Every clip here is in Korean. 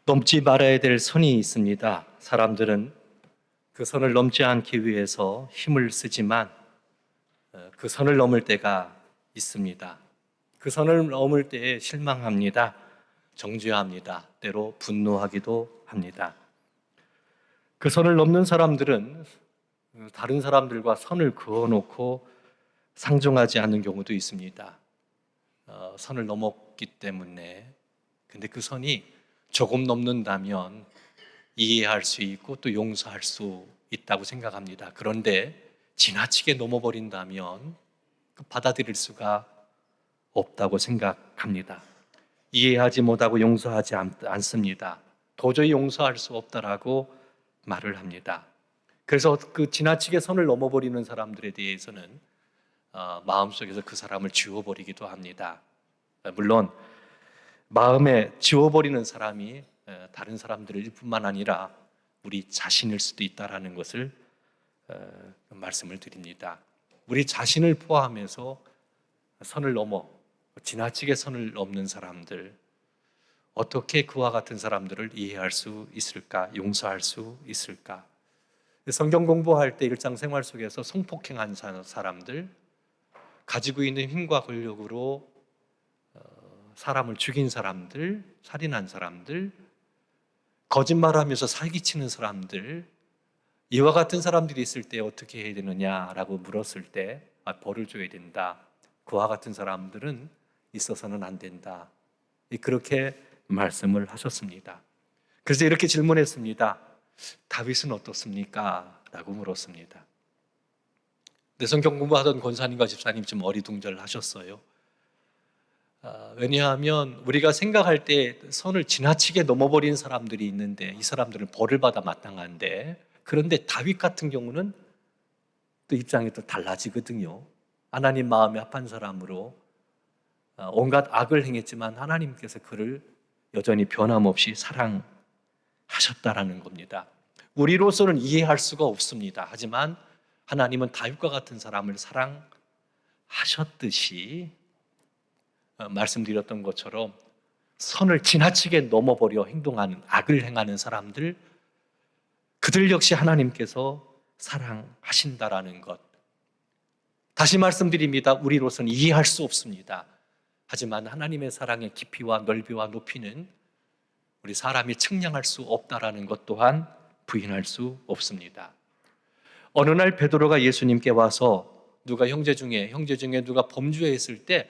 넘지 말아야 될 선이 있습니다. 사람들은 그 선을 넘지 않기 위해서 힘을 쓰지만 그 선을 넘을 때가 있습니다. 그 선을 넘을 때에 실망합니다. 정죄합니다. 때로 분노하기도 합니다. 그 선을 넘는 사람들은 다른 사람들과 선을 그어놓고 상종하지 않는 경우도 있습니다. 선을 넘었기 때문에. 근데 그 선이 조금 넘는다면 이해할 수 있고 또 용서할 수 있다고 생각합니다. 그런데 지나치게 넘어버린다면 받아들일 수가 없다고 생각합니다. 이해하지 못하고 용서하지 않습니다. 도저히 용서할 수 없다라고 말을 합니다. 그래서 그 지나치게 선을 넘어버리는 사람들에 대해서는 마음속에서 그 사람을 지워버리기도 합니다. 물론 마음에 지워버리는 사람이 다른 사람들일 뿐만 아니라 우리 자신일 수도 있다는 것을 말씀을 드립니다. 우리 자신을 포함해서 선을 넘어 지나치게 선을 넘는 사람들, 어떻게 그와 같은 사람들을 이해할 수 있을까? 용서할 수 있을까? 성경 공부할 때 일상생활 속에서 성폭행한 사람들, 가지고 있는 힘과 권력으로 사람을 죽인 사람들, 살인한 사람들, 거짓말하면서 사기치는 사람들, 이와 같은 사람들이 있을 때 어떻게 해야 되느냐라고 물었을 때 벌을 줘야 된다. 그와 같은 사람들은 있어서는 안 된다. 그렇게 말씀을 하셨습니다. 그래서 이렇게 질문했습니다. 다윗은 어떻습니까? 라고 물었습니다. 근데 성경 공부하던 권사님과 집사님 좀 어리둥절하셨어요. 왜냐하면 우리가 생각할 때 선을 지나치게 넘어버린 사람들이 있는데 이 사람들은 벌을 받아 마땅한데, 그런데 다윗 같은 경우는 또 입장이 또 달라지거든요. 하나님 마음에 합한 사람으로 온갖 악을 행했지만 하나님께서 그를 여전히 변함없이 사랑하셨다라는 겁니다. 우리로서는 이해할 수가 없습니다. 하지만 하나님은 다윗과 같은 사람을 사랑하셨듯이 말씀드렸던 것처럼 선을 지나치게 넘어버려 행동하는, 악을 행하는 사람들, 그들 역시 하나님께서 사랑하신다라는 것. 다시 말씀드립니다. 우리로서는 이해할 수 없습니다. 하지만 하나님의 사랑의 깊이와 넓이와 높이는 우리 사람이 측량할 수 없다라는 것 또한 부인할 수 없습니다. 어느 날 베드로가 예수님께 와서 형제 중에 누가 범죄했을 때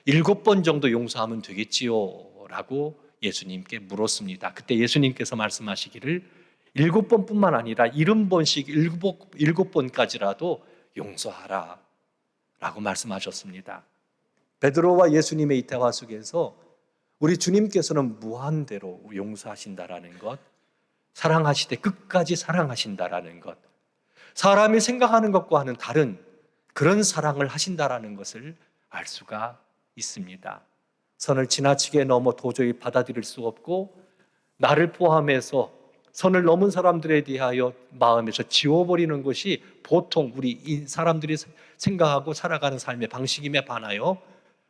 7번 정도 용서하면 되겠지요? 라고 예수님께 물었습니다. 그때 예수님께서 말씀하시기를 7번뿐만 아니라 70번씩 7번까지라도 용서하라 라고 말씀하셨습니다. 베드로와 예수님의 이 대화 속에서 우리 주님께서는 무한대로 용서하신다라는 것, 사랑하시되 끝까지 사랑하신다라는 것, 사람이 생각하는 것과는 다른 그런 사랑을 하신다라는 것을 알 수가 있습니다. 선을 지나치게 넘어 도저히 받아들일 수 없고 나를 포함해서 선을 넘은 사람들에 대하여 마음에서 지워버리는 것이 보통 우리 사람들이 생각하고 살아가는 삶의 방식임에 반하여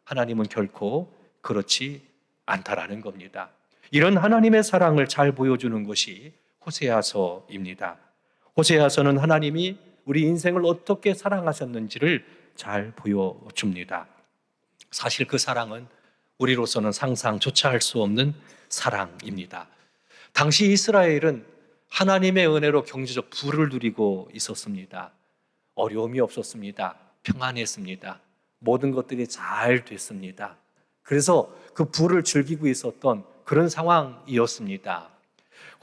하나님은 결코 그렇지 않다라는 겁니다. 이런 하나님의 사랑을 잘 보여주는 것이 호세아서입니다. 호세아서는 하나님이 우리 인생을 어떻게 사랑하셨는지를 잘 보여줍니다. 사실 그 사랑은 우리로서는 상상조차 할 수 없는 사랑입니다. 당시 이스라엘은 하나님의 은혜로 경제적 부를 누리고 있었습니다. 어려움이 없었습니다. 평안했습니다. 모든 것들이 잘 됐습니다. 그래서 그 부를 즐기고 있었던 그런 상황이었습니다.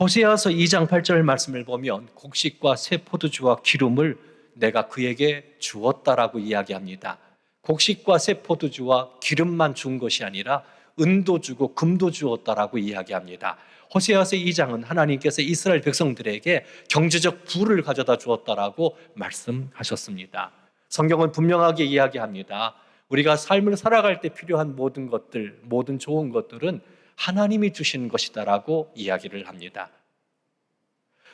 호세아서 2장 8절 말씀을 보면 곡식과 새 포도주와 기름을 내가 그에게 주었다라고 이야기합니다. 곡식과 새 포도주와 기름만 준 것이 아니라 은도 주고 금도 주었다라고 이야기합니다. 호세아서 2장은 하나님께서 이스라엘 백성들에게 경제적 부를 가져다 주었다라고 말씀하셨습니다. 성경은 분명하게 이야기합니다. 우리가 삶을 살아갈 때 필요한 모든 것들, 모든 좋은 것들은 하나님이 주신 것이다라고 이야기를 합니다.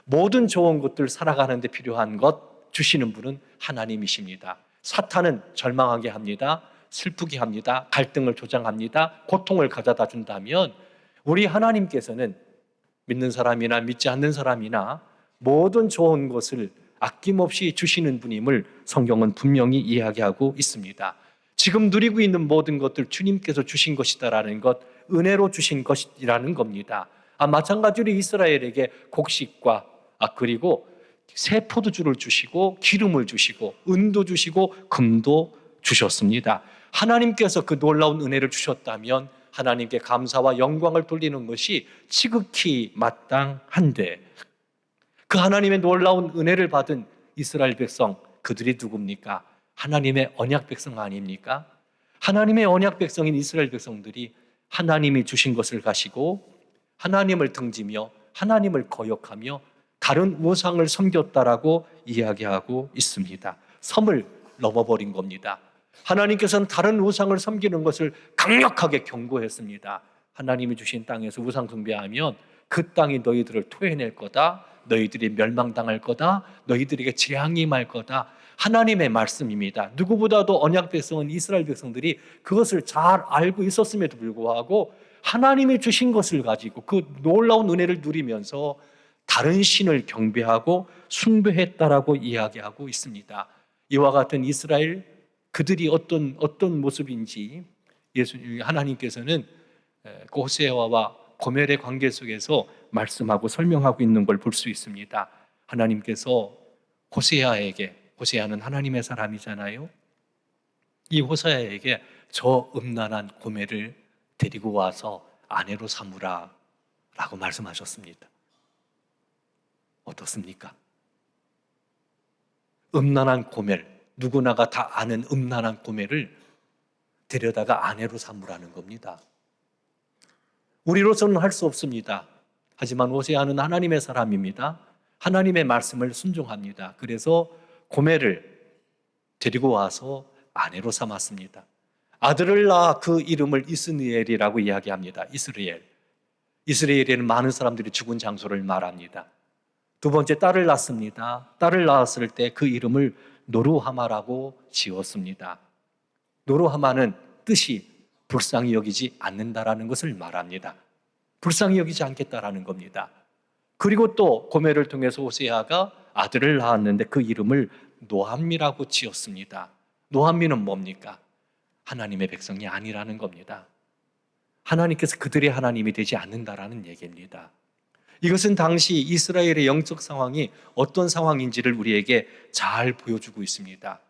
모든 좋은 것들 살아가는 데 필요한 것 주시는 분은 하나님이십니다. 사탄은 절망하게 합니다. 슬프게 합니다. 갈등을 조장합니다. 고통을 가져다 준다면 우리 하나님께서는 믿는 사람이나 믿지 않는 사람이나 모든 좋은 것을 아낌없이 주시는 분임을 성경은 분명히 이야기하고 있습니다. 지금 누리고 있는 모든 것들 주님께서 주신 것이다라는 것, 은혜로 주신 것이라는 겁니다. 마찬가지로 이스라엘에게 곡식과 그리고 새 포도주를 주시고 기름을 주시고 은도 주시고 금도 주셨습니다. 하나님께서 그 놀라운 은혜를 주셨다면 하나님께 감사와 영광을 돌리는 것이 지극히 마땅한데, 그 하나님의 놀라운 은혜를 받은 이스라엘 백성, 그들이 누굽니까? 하나님의 언약 백성 아닙니까? 하나님의 언약 백성인 이스라엘 백성들이 하나님이 주신 것을 가지고 하나님을 등지며 하나님을 거역하며 다른 우상을 섬겼다라고 이야기하고 있습니다. 섬을 넘어버린 겁니다. 하나님께서는 다른 우상을 섬기는 것을 강력하게 경고했습니다. 하나님이 주신 땅에서 우상 숭배하면 그 땅이 너희들을 토해낼 거다. 너희들이 멸망당할 거다. 너희들에게 재앙이 임할 거다. 하나님의 말씀입니다. 누구보다도 언약 백성은 이스라엘 백성들이 그것을 잘 알고 있었음에도 불구하고 하나님이 주신 것을 가지고 그 놀라운 은혜를 누리면서 다른 신을 경배하고 숭배했다라고 이야기하고 있습니다. 이와 같은 이스라엘, 그들이 어떤 모습인지 하나님께서는 그 호세아와 고멜의 관계 속에서 말씀하고 설명하고 있는 걸 볼 수 있습니다. 하나님께서 호세아는 하나님의 사람이잖아요. 이 호세아에게 저 음란한 고멜을 데리고 와서 아내로 삼으라 라고 말씀하셨습니다. 어떻습니까? 음란한 고멜, 누구나가 다 아는 음란한 고멜을 데려다가 아내로 삼으라는 겁니다. 우리로서는 할 수 없습니다. 하지만 호세아는 하나님의 사람입니다. 하나님의 말씀을 순종합니다. 그래서 고멜을 데리고 와서 아내로 삼았습니다. 아들을 낳아 그 이름을 이스니엘이라고 이야기합니다. 이스라엘에는 많은 사람들이 죽은 장소를 말합니다. 두 번째 딸을 낳습니다. 딸을 낳았을 때 그 이름을 노루하마라고 지었습니다. 노루하마는 뜻이 불쌍히 여기지 않는다라는 것을 말합니다. 불쌍히 여기지 않겠다라는 겁니다. 그리고 또 고멜을 통해서 호세아가 아들을 낳았는데 그 이름을 노함미라고 지었습니다. 노함미는 뭡니까? 하나님의 백성이 아니라는 겁니다. 하나님께서 그들의 하나님이 되지 않는다라는 얘기입니다. 이것은 당시 이스라엘의 영적 상황이 어떤 상황인지를 우리에게 잘 보여주고 있습니다.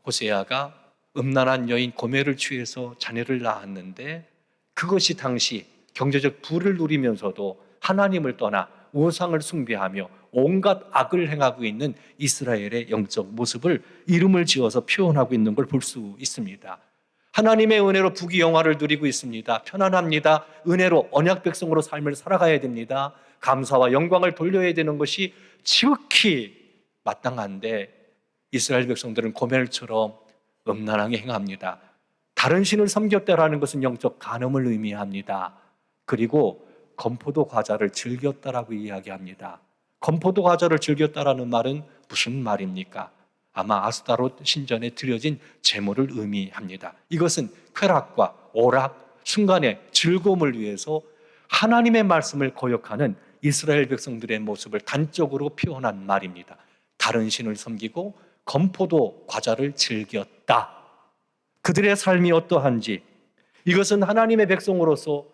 호세아가 음란한 여인 고멜을 취해서 자녀를 낳았는데 그것이 당시 경제적 부를 누리면서도 하나님을 떠나 우상을 숭배하며 온갖 악을 행하고 있는 이스라엘의 영적 모습을 이름을 지어서 표현하고 있는 걸 볼 수 있습니다. 하나님의 은혜로 부귀영화를 누리고 있습니다. 편안합니다. 은혜로 언약 백성으로 삶을 살아가야 됩니다. 감사와 영광을 돌려야 되는 것이 지극히 마땅한데 이스라엘 백성들은 고멜처럼 음란하게 행합니다. 다른 신을 섬겼다라는 것은 영적 간음을 의미합니다. 그리고 건포도 과자를 즐겼다라고 이야기합니다. 건포도 과자를 즐겼다라는 말은 무슨 말입니까? 아마 아스타롯 신전에 드려진 제물을 의미합니다. 이것은 쾌락과 오락, 순간의 즐거움을 위해서 하나님의 말씀을 거역하는 이스라엘 백성들의 모습을 단적으로 표현한 말입니다. 다른 신을 섬기고 건포도 과자를 즐겼다. 그들의 삶이 어떠한지, 이것은 하나님의 백성으로서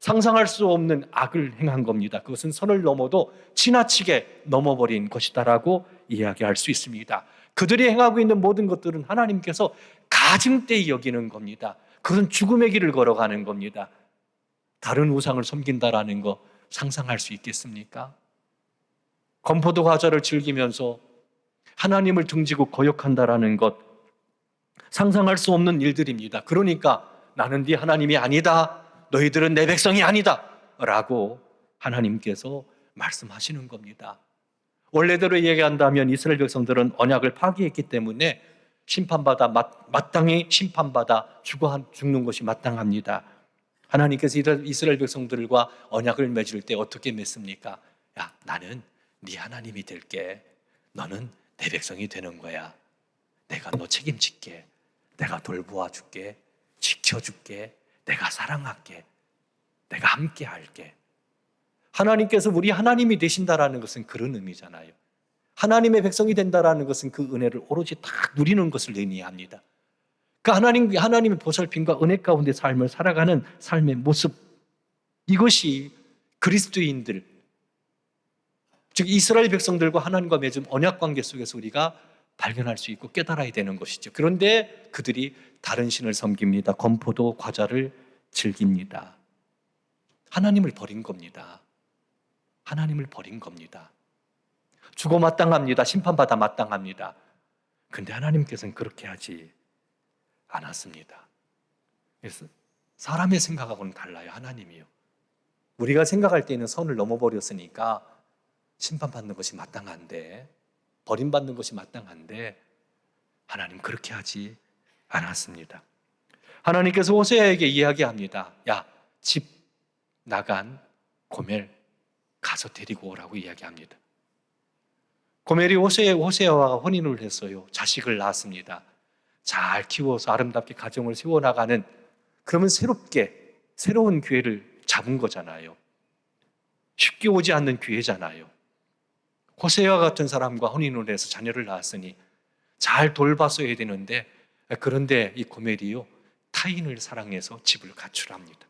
상상할 수 없는 악을 행한 겁니다. 그것은 선을 넘어도 지나치게 넘어버린 것이다라고 이야기할 수 있습니다. 그들이 행하고 있는 모든 것들은 하나님께서 가증되이 여기는 겁니다. 그것은 죽음의 길을 걸어가는 겁니다. 다른 우상을 섬긴다라는 거 상상할 수 있겠습니까? 건포도 과자를 즐기면서 하나님을 등지고 거역한다라는 것, 상상할 수 없는 일들입니다. 그러니까 나는 네 하나님이 아니다, 너희들은 내 백성이 아니다 라고 하나님께서 말씀하시는 겁니다. 원래대로 얘기한다면 이스라엘 백성들은 언약을 파기했기 때문에 심판받아 마땅히 심판받아 죽는 것이 마땅합니다. 하나님께서 이스라엘 백성들과 언약을 맺을 때 어떻게 맺습니까? 야, 나는 네 하나님이 될게. 너는 내 백성이 되는 거야. 내가 너 책임질게. 내가 돌보아줄게. 지켜줄게. 내가 사랑할게. 내가 함께 할게. 하나님께서 우리 하나님이 되신다라는 것은 그런 의미잖아요. 하나님의 백성이 된다라는 것은 그 은혜를 오로지 다 누리는 것을 의미합니다. 그 하나님의 보살핌과 은혜 가운데 삶을 살아가는 삶의 모습, 이것이 그리스도인들, 즉 이스라엘 백성들과 하나님과 맺은 언약 관계 속에서 우리가 발견할 수 있고 깨달아야 되는 것이죠. 그런데 그들이 다른 신을 섬깁니다. 건포도 과자를 즐깁니다. 하나님을 버린 겁니다. 하나님을 버린 겁니다. 죽어 마땅합니다. 심판받아 마땅합니다. 그런데 하나님께서는 그렇게 하지 않았습니다. 그래서 사람의 생각하고는 달라요. 하나님이요. 우리가 생각할 때는 선을 넘어버렸으니까 심판받는 것이 마땅한데, 버림받는 것이 마땅한데 하나님 그렇게 하지 않았습니다. 하나님께서 호세아에게 이야기합니다. 야, 집 나간 고멜 가서 데리고 오라고 이야기합니다. 고멜이 호세아와 혼인을 했어요. 자식을 낳았습니다. 잘 키워서 아름답게 가정을 세워나가는, 그러면 새로운 기회를 잡은 거잖아요. 쉽게 오지 않는 기회잖아요. 호세아와 같은 사람과 혼인을 해서 자녀를 낳았으니 잘 돌봤어야 되는데, 그런데 이 고멜이요, 타인을 사랑해서 집을 가출합니다.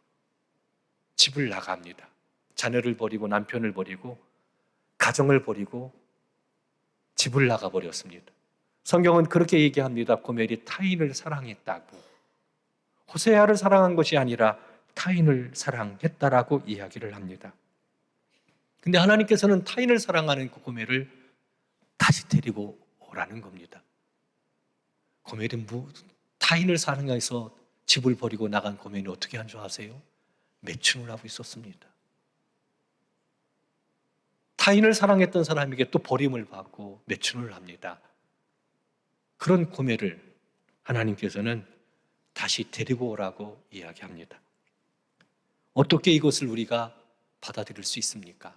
집을 나갑니다. 자녀를 버리고 남편을 버리고 가정을 버리고 집을 나가버렸습니다. 성경은 그렇게 얘기합니다. 고멜이 타인을 사랑했다고. 호세아를 사랑한 것이 아니라 타인을 사랑했다라고 이야기를 합니다. 근데 하나님께서는 타인을 사랑하는 그 고멜을 다시 데리고 오라는 겁니다. 고멜은 타인을 사랑해서 집을 버리고 나간 고멜이 어떻게 한 줄 아세요? 매춘을 하고 있었습니다. 타인을 사랑했던 사람에게 또 버림을 받고 매춘을 합니다. 그런 고멜을 하나님께서는 다시 데리고 오라고 이야기합니다. 어떻게 이것을 우리가 받아들일 수 있습니까?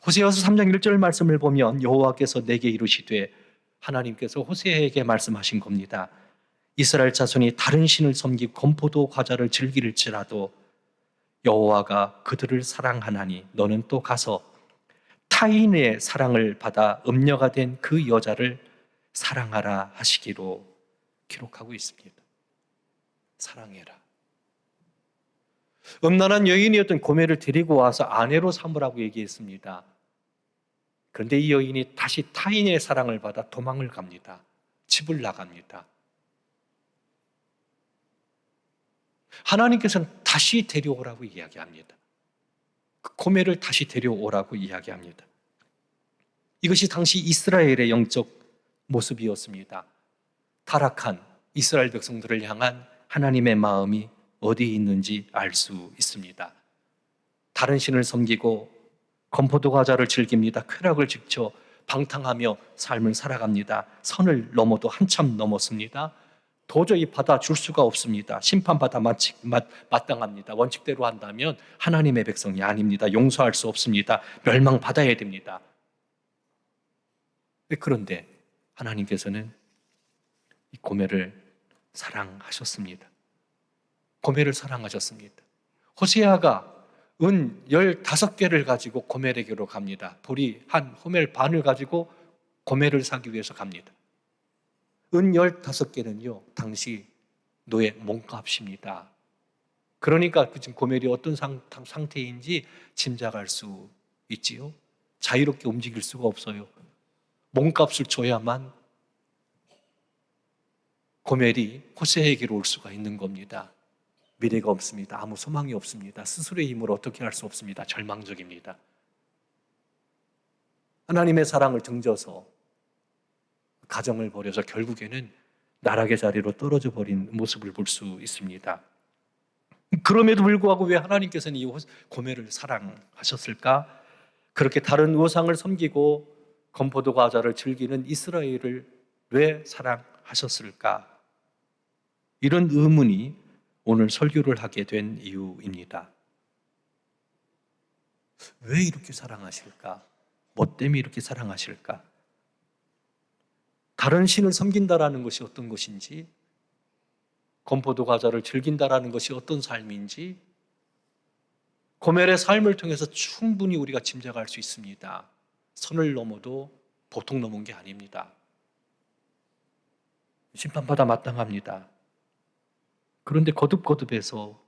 호세아서 3장 1절 말씀을 보면 여호와께서 내게 이르시되, 하나님께서 호세아에게 말씀하신 겁니다. 이스라엘 자손이 다른 신을 섬기고 건포도 과자를 즐길지라도 여호와가 그들을 사랑하나니 너는 또 가서 타인의 사랑을 받아 음녀가 된 그 여자를 사랑하라 하시기로 기록하고 있습니다. 사랑해라. 음란한 여인이었던 고멜을 데리고 와서 아내로 삼으라고 얘기했습니다. 그런데 이 여인이 다시 타인의 사랑을 받아 도망을 갑니다. 집을 나갑니다. 하나님께서는 다시 데려오라고 이야기합니다. 그 고멜을 다시 데려오라고 이야기합니다. 이것이 당시 이스라엘의 영적 모습이었습니다. 타락한 이스라엘 백성들을 향한 하나님의 마음이 어디에 있는지 알 수 있습니다. 다른 신을 섬기고 건포도 과자를 즐깁니다. 쾌락을 지쳐 방탕하며 삶을 살아갑니다. 선을 넘어도 한참 넘었습니다. 도저히 받아줄 수가 없습니다. 심판받아 마땅합니다. 원칙대로 한다면 하나님의 백성이 아닙니다. 용서할 수 없습니다. 멸망받아야 됩니다. 그런데 하나님께서는 이 고멜을 사랑하셨습니다. 고멜을 사랑하셨습니다. 호세아가 은 15개를 가지고 고멜에게로 갑니다. 돌이 한 호멜 반을 가지고 고멜을 사기 위해서 갑니다. 은 15개는요, 당시 노예 몸값입니다. 그러니까 지금 고멜이 어떤 상태인지 짐작할 수 있지요. 자유롭게 움직일 수가 없어요. 몸값을 줘야만 고멜이 호세아에게로 올 수가 있는 겁니다. 미래가 없습니다. 아무 소망이 없습니다. 스스로의 힘으로 어떻게 할 수 없습니다. 절망적입니다. 하나님의 사랑을 등져서 가정을 버려서 결국에는 나락의 자리로 떨어져 버린 모습을 볼 수 있습니다. 그럼에도 불구하고 왜 하나님께서는 이 고멜을 사랑하셨을까? 그렇게 다른 우상을 섬기고 건포도 과자를 즐기는 이스라엘을 왜 사랑하셨을까? 이런 의문이 오늘 설교를 하게 된 이유입니다. 왜 이렇게 사랑하실까? 뭐 때문에 이렇게 사랑하실까? 다른 신을 섬긴다라는 것이 어떤 것인지, 건포도 과자를 즐긴다라는 것이 어떤 삶인지, 고멜의 삶을 통해서 충분히 우리가 짐작할 수 있습니다. 선을 넘어도 보통 넘은 게 아닙니다. 심판받아 마땅합니다. 그런데 거듭거듭해서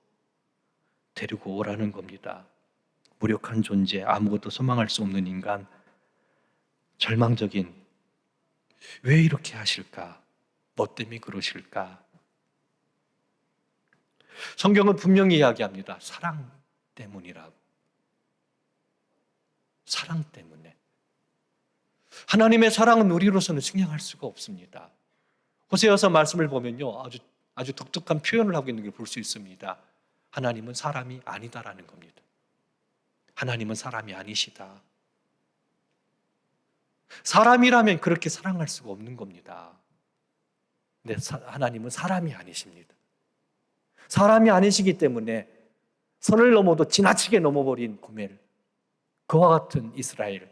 데리고 오라는 겁니다. 무력한 존재, 아무것도 소망할 수 없는 인간, 절망적인, 왜 이렇게 하실까? 뭐 때문에 그러실까? 성경은 분명히 이야기합니다. 사랑 때문이라고. 사랑 때문에. 하나님의 사랑은 우리로서는 측량할 수가 없습니다. 호세아서 말씀을 보면요, 아주 독특한 표현을 하고 있는 걸 볼 수 있습니다. 하나님은 사람이 아니다라는 겁니다. 하나님은 사람이 아니시다. 사람이라면 그렇게 사랑할 수가 없는 겁니다. 근데 하나님은 사람이 아니십니다. 사람이 아니시기 때문에 선을 넘어도 지나치게 넘어버린 고멜, 그와 같은 이스라엘,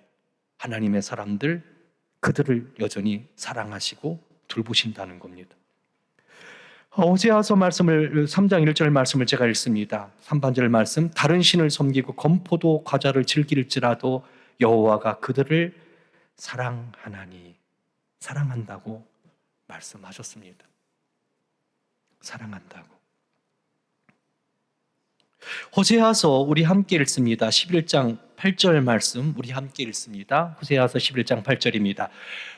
하나님의 사람들, 그들을 여전히 사랑하시고 돌보신다는 겁니다. 호세아서 말씀을 3장 1절 말씀을 제가 읽습니다. 3반절 말씀, 다른 신을 섬기고 건포도 과자를 즐길지라도 여호와가 그들을 사랑하나니, 사랑한다고 말씀하셨습니다. 사랑한다고. 호세아서 우리 함께 읽습니다. 11장 8절 말씀 우리 함께 읽습니다. 호세아서 11장 8절입니다.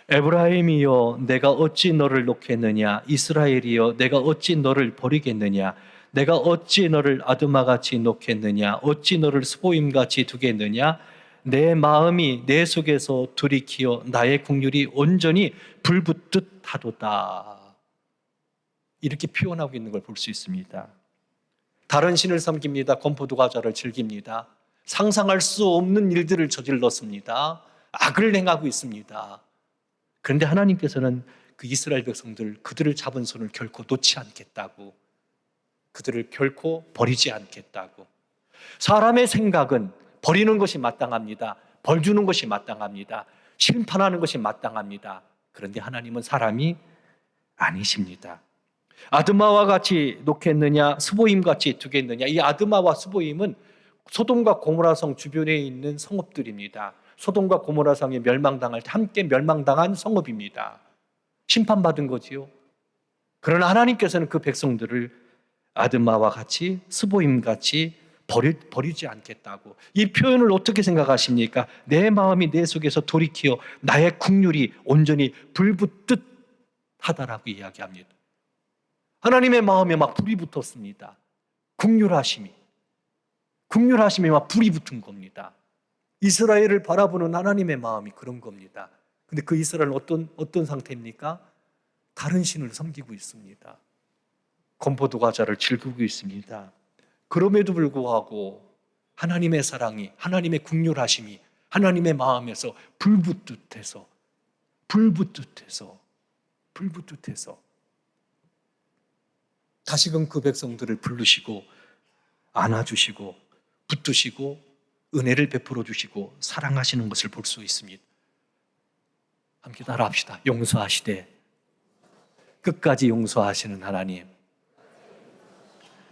에브라임이여 내가 어찌 너를 놓겠느냐, 이스라엘이여 내가 어찌 너를 버리겠느냐, 내가 어찌 너를 아드마같이 놓겠느냐, 어찌 너를 스보임같이 두겠느냐, 내 마음이 내 속에서 돌이키어 나의 국률이 온전히 불붙듯 하도다. 이렇게 표현하고 있는 걸 볼 수 있습니다. 다른 신을 섬깁니다. 건포도 과자를 즐깁니다. 상상할 수 없는 일들을 저질렀습니다. 악을 행하고 있습니다. 그런데 하나님께서는 그 이스라엘 백성들, 그들을 잡은 손을 결코 놓지 않겠다고, 그들을 결코 버리지 않겠다고. 사람의 생각은 버리는 것이 마땅합니다. 벌 주는 것이 마땅합니다. 심판하는 것이 마땅합니다. 그런데 하나님은 사람이 아니십니다. 아드마와 같이 놓겠느냐, 스보임 같이 두겠느냐. 이 아드마와 스보임은 소돔과 고모라성 주변에 있는 성읍들입니다. 소돔과 고모라성이 멸망당할 때 함께 멸망당한 성읍입니다. 심판받은 거지요. 그러나 하나님께서는 그 백성들을 아드마와 같이, 스보임 같이 버리지 않겠다고. 이 표현을 어떻게 생각하십니까? 내 마음이 내 속에서 돌이키어 나의 국률이 온전히 불붙듯 하다라고 이야기합니다. 하나님의 마음에 막 불이 붙었습니다. 국률하심이 막 불이 붙은 겁니다. 이스라엘을 바라보는 하나님의 마음이 그런 겁니다. 근데 그 이스라엘은 어떤 상태입니까? 다른 신을 섬기고 있습니다. 건포도 과자를 즐기고 있습니다. 그럼에도 불구하고 하나님의 사랑이, 하나님의 국률하심이 하나님의 마음에서 불붙듯해서 다시금 그 백성들을 부르시고 안아주시고 붙드시고 은혜를 베풀어 주시고 사랑하시는 것을 볼 수 있습니다. 함께 따라합시다. 용서하시되 끝까지 용서하시는 하나님,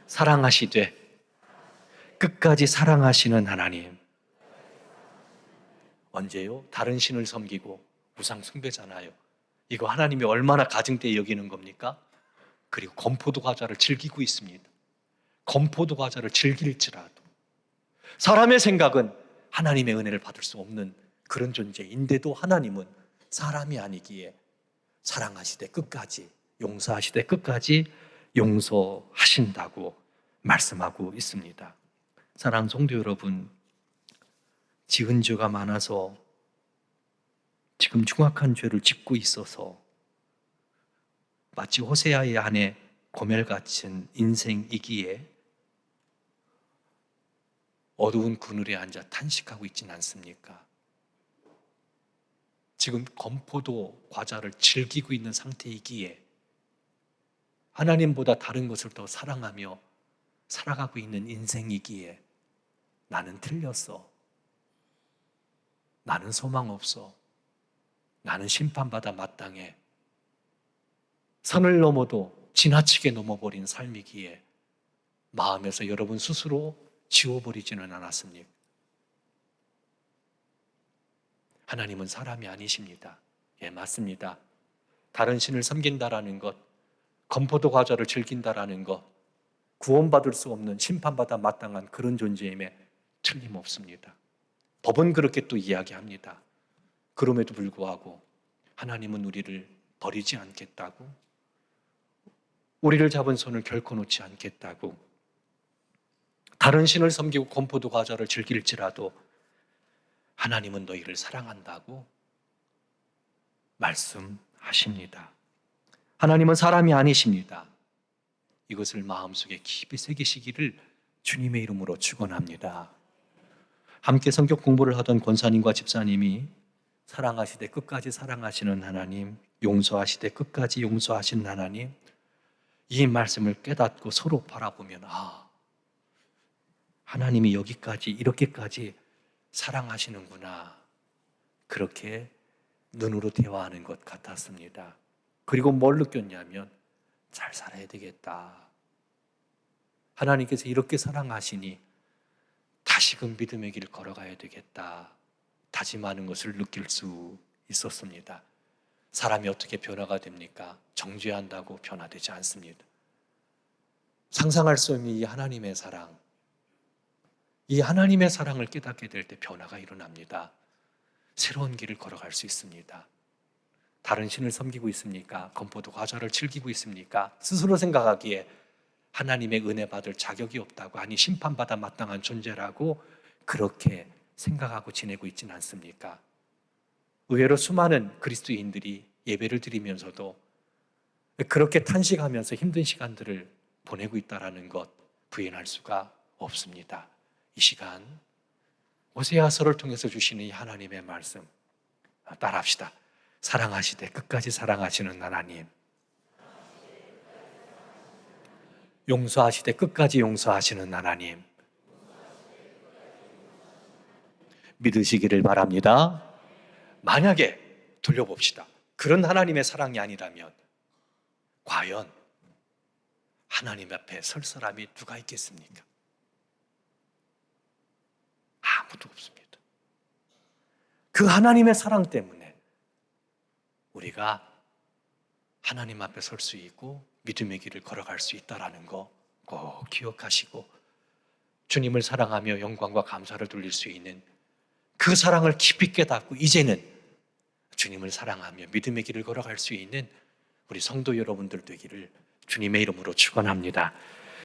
사랑하시되 끝까지 사랑하시는 하나님. 언제요? 다른 신을 섬기고 우상 숭배잖아요. 이거 하나님이 얼마나 가증되이 여기는 겁니까? 그리고 건포도 과자를 즐기고 있습니다. 건포도 과자를 즐길지라도 사람의 생각은 하나님의 은혜를 받을 수 없는 그런 존재인데도 하나님은 사람이 아니기에 사랑하시되 끝까지, 용서하시되 끝까지 용서하신다고 말씀하고 있습니다. 사랑하는 성도 여러분, 지은 죄가 많아서 지금 흉악한 죄를 짓고 있어서 마치 호세아의 아내 고멜같은 인생이기에 어두운 그늘에 앉아 탄식하고 있지는 않습니까? 지금 건포도 과자를 즐기고 있는 상태이기에 하나님보다 다른 것을 더 사랑하며 살아가고 있는 인생이기에 나는 틀렸어. 나는 소망 없어. 나는 심판받아 마땅해. 선을 넘어도 지나치게 넘어버린 삶이기에 마음에서 여러분 스스로 지워버리지는 않았습니까? 하나님은 사람이 아니십니다. 예, 맞습니다. 다른 신을 섬긴다라는 것, 건포도 과자를 즐긴다라는 것, 구원받을 수 없는 심판받아 마땅한 그런 존재임에 틀림없습니다. 법은 그렇게 또 이야기합니다. 그럼에도 불구하고 하나님은 우리를 버리지 않겠다고, 우리를 잡은 손을 결코 놓지 않겠다고, 다른 신을 섬기고 건포도 과자를 즐길지라도 하나님은 너희를 사랑한다고 말씀하십니다. 하나님은 사람이 아니십니다. 이것을 마음속에 깊이 새기시기를 주님의 이름으로 축원합니다. 함께 성경 공부를 하던 권사님과 집사님이 사랑하시되 끝까지 사랑하시는 하나님, 용서하시되 끝까지 용서하시는 하나님, 이 말씀을 깨닫고 서로 바라보면 하나님이 여기까지 이렇게까지 사랑하시는구나, 그렇게 눈으로 대화하는 것 같았습니다. 그리고 뭘 느꼈냐면 잘 살아야 되겠다. 하나님께서 이렇게 사랑하시니 다시금 믿음의 길 걸어가야 되겠다 다짐하는 것을 느낄 수 있었습니다. 사람이 어떻게 변화가 됩니까? 정죄한다고 변화되지 않습니다. 상상할 수 없는 이 하나님의 사랑, 이 하나님의 사랑을 깨닫게 될 때 변화가 일어납니다. 새로운 길을 걸어갈 수 있습니다. 다른 신을 섬기고 있습니까? 건포도 과자를 즐기고 있습니까? 스스로 생각하기에 하나님의 은혜 받을 자격이 없다고, 아니 심판받아 마땅한 존재라고 그렇게 생각하고 지내고 있지는 않습니까? 의외로 수많은 그리스도인들이 예배를 드리면서도 그렇게 탄식하면서 힘든 시간들을 보내고 있다는 것 부인할 수가 없습니다. 이 시간 오세아서를 통해서 주시는 이 하나님의 말씀 따라합시다. 사랑하시되 끝까지 사랑하시는 하나님, 용서하시되 끝까지 용서하시는 하나님, 믿으시기를 바랍니다. 만약에 돌려봅시다. 그런 하나님의 사랑이 아니라면 과연 하나님 앞에 설 사람이 누가 있겠습니까? 아무도 없습니다. 그 하나님의 사랑 때문에 우리가 하나님 앞에 설 수 있고 믿음의 길을 걸어갈 수 있다는 거 꼭 기억하시고, 주님을 사랑하며 영광과 감사를 돌릴 수 있는 그 사랑을 깊이 깨닫고 이제는 주님을 사랑하며 믿음의 길을 걸어갈 수 있는 우리 성도 여러분들 되기를 주님의 이름으로 축원합니다.